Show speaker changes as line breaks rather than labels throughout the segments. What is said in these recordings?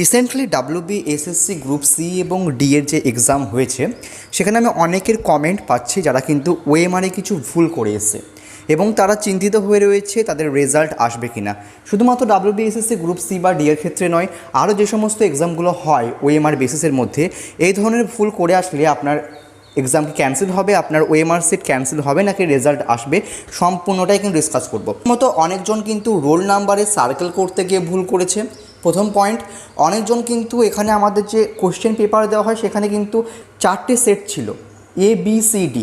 Recently WBSSC group C এবং D এর যে এক্সাম হয়েছে সেখানে আমি অনেকের কমেন্ট পাচ্ছি যারা কিন্তু ওএমআরে কিছু ভুল করে এসেছে এবং তারা চিন্তিত হয়ে রয়েছে তাদের রেজাল্ট আসবে কি না। শুধুমাত্র WBSSC গ্রুপ সি বা ডি এর ক্ষেত্রে নয়, আরও যে সমস্ত এক্সামগুলো হয় ওএমআর বেসিসের মধ্যে এই ধরনের ভুল করে আসলে আপনার এক্সাম কি ক্যান্সেল হবে, আপনার ওএমআর সিট ক্যান্সেল হবে নাকি রেজাল্ট আসবে, সম্পূর্ণটাই কিন্তু ডিসকাস করব। মতো অনেকজন কিন্তু রোল নাম্বারে সার্কেল করতে গিয়ে ভুল করেছে। প্রথম পয়েন্ট, অনেকজন কিন্তু এখানে আমাদের যে কোশ্চেন পেপার দেওয়া হয় সেখানে কিন্তু 4টে সেট ছিল ABCD,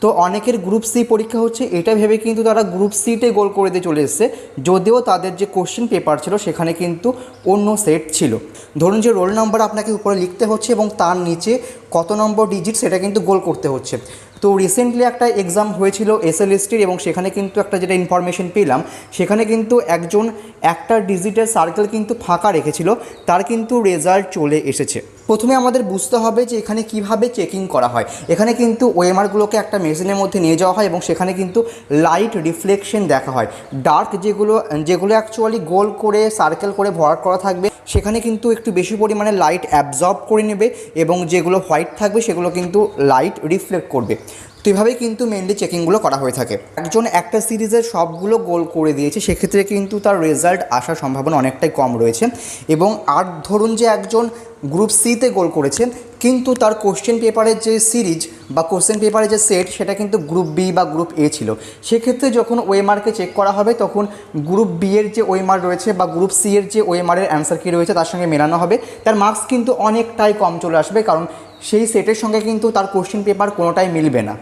তো অনেকের গ্রুপ সি পরীক্ষা হচ্ছে এটা ভেবে কিন্তু তারা গ্রুপ সিতে গোল করে দিয়ে চলে এসেছে, যদিও তাদের যে কোশ্চেন পেপার ছিল সেখানে কিন্তু অন্য সেট ছিল। ধরুন যে রোল নাম্বার আপনাকে উপরে লিখতে হচ্ছে এবং তার নিচে কত নম্বর ডিজিট সেটা কিন্তু গোল করতে হচ্ছে। তো রিসেন্টলি একটা এক্সাম হয়েছিল SLSTর এবং সেখানে কিন্তু একটা যেটা ইনফরমেশন পেলাম সেখানে কিন্তু একজন একটা ডিজিটের সার্কেল কিন্তু ফাঁকা রেখেছিল, তার কিন্তু রেজাল্ট চলে এসেছে। প্রথমে আমাদের বুঝতে হবে যে এখানে কিভাবে চেকিং করা হয়। এখানে কিন্তু ওএমআরগুলোকে একটা মেশিনের মধ্যে নিয়ে যাওয়া হয় এবং সেখানে কিন্তু লাইট রিফ্লেকশন দেখা হয়। ডার্ক যেগুলো অ্যাকচুয়ালি গোল করে সার্কেল করে ভরাট করা থাকবে সেখানে কিন্তু একটু বেশি পরিমাণে লাইট অ্যাবজর্ব করে নেবে এবং যেগুলো হোয়াইট থাকবে সেগুলো কিন্তু লাইট রিফ্লেক্ট করবে। তো এভাবেই কিন্তু মেনলি চেকিংগুলো করা হয়ে থাকে। একজন একটা সিরিজের সবগুলো গোল করে দিয়েছে, সেক্ষেত্রে কিন্তু তার রেজাল্ট আসার সম্ভাবনা অনেকটাই কম রয়েছে। এবং আর ধরুন যে একজন গ্রুপ সিতে গোল করেছেন কিন্তু তার কোশ্চেন পেপারের যে সিরিজ বা কোশ্চেন পেপারের যে সেট সেটা কিন্তু গ্রুপ বি বা গ্রুপ এ ছিল, সেক্ষেত্রে যখন ওএমআরকে চেক করা হবে তখন গ্রুপ বি এর যে ওএমআর রয়েছে বা গ্রুপ সি এর যে ওএমআরের অ্যান্সার কী রয়েছে তার সঙ্গে মেলানো হবে, তার মার্কস কিন্তু অনেকটাই কম চলে আসবে, কারণ সেই সেটের সঙ্গে কিন্তু তার কোশ্চেন পেপার কোনোটাই মিলবে না।